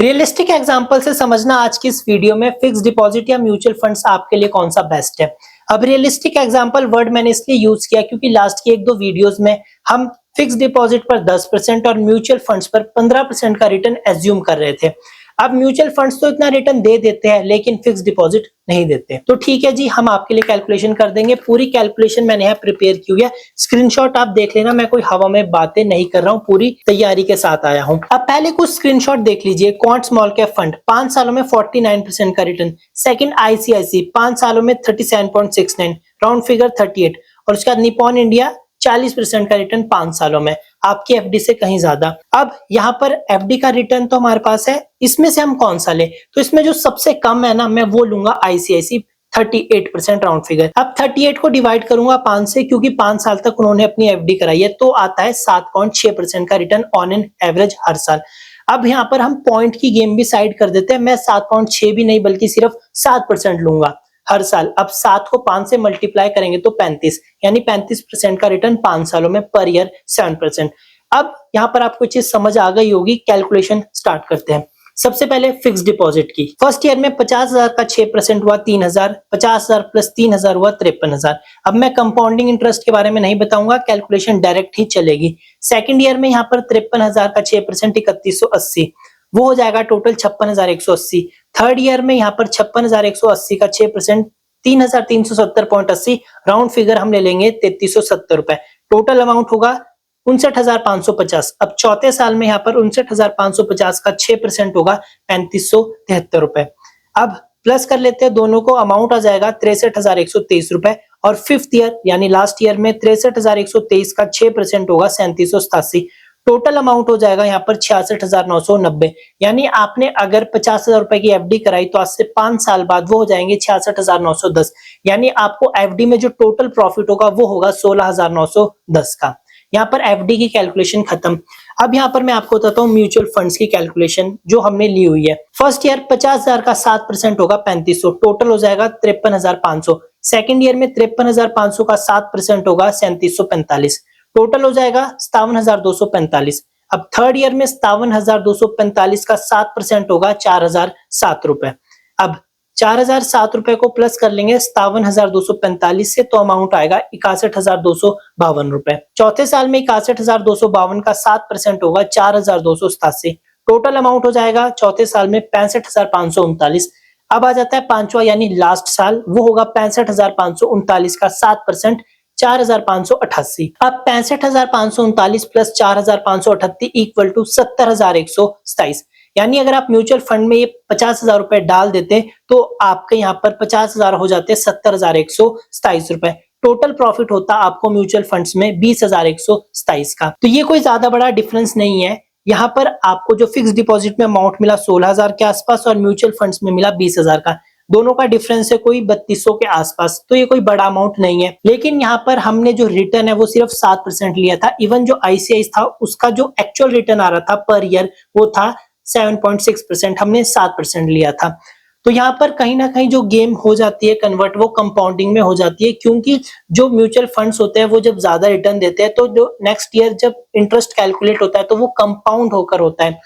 Realistic example से समझना आज की इस वीडियो में फिक्स डिपॉजिट या म्यूचुअल फंड्स आपके लिए कौन सा बेस्ट है। अब रियलिस्टिक एग्जांपल वर्ड मैंने इसलिए यूज किया क्योंकि लास्ट की एक दो वीडियोस में हम फिक्स डिपॉजिट पर 10% और म्यूचुअल फंड्स पर 15% का रिटर्न एज्यूम कर रहे थे। अब म्यूचुअल फंड्स तो इतना रिटर्न दे देते हैं लेकिन फिक्स डिपॉजिट नहीं देते। तो ठीक है जी, हम आपके लिए कैलकुलेशन कर देंगे। पूरी कैलकुलेशन मैंने यहाँ प्रिपेयर की हुई है, स्क्रीनशॉट आप देख लेना। मैं कोई हवा में बातें नहीं कर रहा हूँ, पूरी तैयारी के साथ आया हूँ। अब पहले कुछ स्क्रीनशॉट देख लीजिए। क्वांट स्मॉल कैप फंड 5 सालों में 49% का रिटर्न। सेकंड आईसीआईसी 5 सालों में 37.69, राउंड फिगर 38। और उसके बाद निपॉन इंडिया 40% का रिटर्न 5 सालों में, आपकी एफडी से कहीं ज्यादा। अब यहाँ पर एफडी का रिटर्न तो हमारे पास है, इसमें से हम कौन सा ले? तो इसमें जो सबसे कम है ना, मैं वो लूंगा आईसीआईसी 38% राउंड फिगर। अब 38 को डिवाइड करूंगा 5 से, क्योंकि 5 साल तक उन्होंने अपनी एफडी कराई है, तो आता है 7.6% का रिटर्न ऑन एन एवरेज हर साल। अब यहाँ पर हम पॉइंट की गेम भी साइड कर देते हैं। मैं 7.6 भी नहीं बल्कि सिर्फ 7% लूंगा हर साल। अब 7 को 5 से मल्टीप्लाई करेंगे तो 35, यानी 35% का रिटर्न 5 सालों में, पर ईयर 7%। अब यहाँ पर आपको चीज समझ आ गई होगी। कैलकुलेशन स्टार्ट करते हैं। सबसे पहले फिक्स डिपॉजिट की। फर्स्ट ईयर में 50,000 का 6% हुआ 3,000, 50,000 प्लस 3,000 हुआ 53,000। अब मैं कंपाउंडिंग इंटरेस्ट के बारे में नहीं बताऊंगा, कैलकुलेशन डायरेक्ट ही चलेगी। सेकंड ईयर में यहाँ पर 53,000 का 6% 3180, वो हो जाएगा टोटल 56,180। थर्ड ईयर में यहाँ पर 56,180 का 6% 3,370.80, राउंड फिगर हम ले लेंगे 3,370 रुपए। टोटल अमाउंट होगा 59,550। अब चौथे साल में यहाँ पर 59,550 का 6% होगा 3,573 रुपए। अब प्लस कर लेते हैं दोनों को, अमाउंट आ जाएगा 63,123 रुपए। और फिफ्थ ईयर यानी लास्ट ईयर में 63,123 का 6% होगा 3787। टोटल अमाउंट हो जाएगा यहाँ पर 66,990। यानी आपने अगर 50,000 रुपए की एफडी कराई तो आज से 5 साल बाद वो हो जाएंगे 66,910। यानी आपको एफडी में जो टोटल प्रॉफिट होगा वो होगा 16,910 का। यहाँ पर एफडी की कैलकुलेशन खत्म। अब यहाँ पर मैं आपको बताता हूँ म्यूचुअल फंड्स की कैलकुलेशन जो हमने ली हुई है। फर्स्ट ईयर 50,000 का 7% होगा 3500, टोटल हो जाएगा 53,500। सेकंड ईयर में 53,500 का 7% होगा 3745, टोटल हो जाएगा 57,245। अब थर्ड ईयर में 57,245 का 7% होगा 4,007 रुपए। अब 4,007 रुपए को प्लस कर लेंगे 57,245 से, तो अमाउंट आएगा 61,252 रुपए। चौथे साल में 61,252 का 7% होगा 4,287। टोटल अमाउंट हो जाएगा चौथे साल में 65,539। अब आ जाता है पांचवा यानी लास्ट साल, वो होगा 65,539 का 7% 4,588। अब 65,539 प्लस 4,538 इक्वल टू 70,127। यानी अगर आप म्यूचुअल फंड में ये 50,000 रुपए डाल देते तो आपके यहाँ पर 50,000 हो जाते 70,127 रुपए। टोटल प्रॉफिट होता आपको म्यूचुअल फंड्स में 20,127 का। तो ये कोई ज्यादा बड़ा डिफरेंस नहीं है। यहाँ पर आपको जो फिक्स डिपॉजिट में अमाउंट मिला 16,000 के आसपास और म्यूचुअल फंड्स में मिला 20,000 का। दोनों का डिफरेंस है कोई 3200 के आसपास, तो ये कोई बड़ा अमाउंट नहीं है। लेकिन यहाँ पर हमने जो रिटर्न है वो सिर्फ 7% लिया था। इवन जो आईसीआई था उसका जो एक्चुअल रिटर्न आ रहा था पर ईयर वो था 7.6%, हमने 7% लिया था। तो यहाँ पर कहीं ना कहीं जो गेम हो जाती है कन्वर्ट, वो कंपाउंडिंग में हो जाती है, क्योंकि जो म्यूचुअल फंड्स होते हैं वो जब ज्यादा रिटर्न देते हैं तो जो नेक्स्ट ईयर जब इंटरेस्ट कैलकुलेट होता है तो वो कंपाउंड होकर होता है।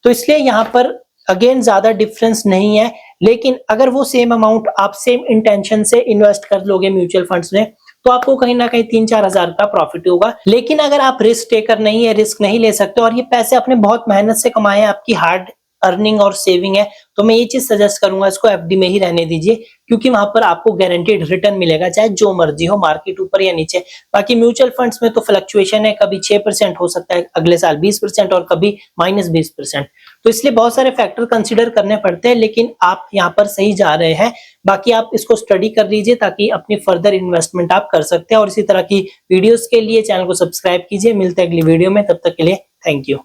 तो इसलिए यहाँ पर अगेन ज्यादा डिफरेंस नहीं है। लेकिन अगर वो सेम अमाउंट आप सेम इंटेंशन से इन्वेस्ट कर लोगे म्यूचुअल फंड्स में तो आपको कहीं ना कहीं 3-4 हजार का प्रॉफिट होगा। लेकिन अगर आप रिस्क टेकर नहीं है, रिस्क नहीं ले सकते और ये पैसे आपने बहुत मेहनत से कमाए हैं, आपकी हार्ड अर्निंग और सेविंग है, तो मैं ये चीज सजेस्ट करूंगा इसको एफडी में ही रहने दीजिए, क्योंकि वहां पर आपको गारंटीड रिटर्न मिलेगा चाहे जो मर्जी हो, मार्केट ऊपर या नीचे। बाकी म्यूचुअल फंड्स में तो फ्लक्चुएशन है, कभी 6% हो सकता है, अगले साल 20% और कभी -20%। तो इसलिए बहुत सारे फैक्टर कंसिडर करने पड़ते हैं, लेकिन आप यहाँ पर सही जा रहे हैं। बाकी आप इसको स्टडी कर लीजिए ताकि अपनी फर्दर इन्वेस्टमेंट आप कर सकते हैं। और इसी तरह की वीडियोस के लिए चैनल को सब्सक्राइब कीजिए। मिलते हैं अगली वीडियो में, तब तक के लिए थैंक यू।